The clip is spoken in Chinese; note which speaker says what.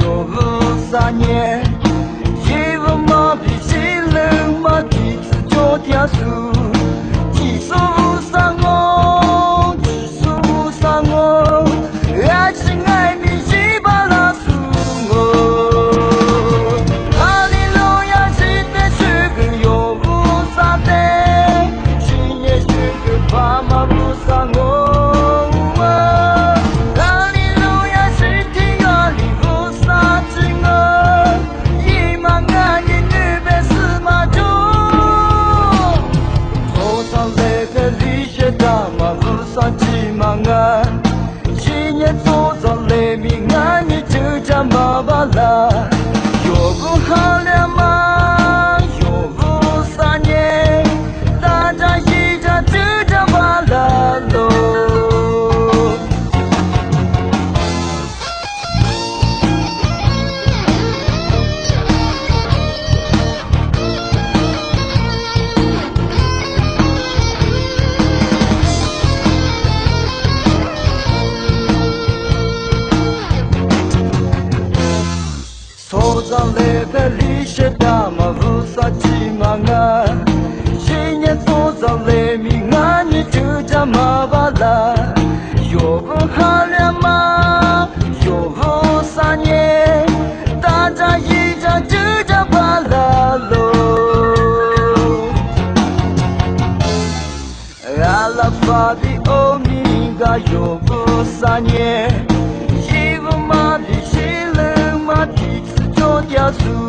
Speaker 1: 有3年，一无毛笔心冷嘛，弟子就天书，技术上我，技术上我，爱情爱你西巴拉苏我，哈利路亚西的是个有啥的，今夜是个爸妈不上我。今年走到雷鸣啊，你就叫妈妈啦。有不好了吗？有不3年，大家一家就叫妈啦喽。走上那个历史大马路上骑马啊，今年走上雷鸣啊，你就叫妈妈啦。有不好了吗？有不3年，大家一家就叫爸啦喽。阿拉法的欧米伽有不3年，一无马的心冷马的。要数。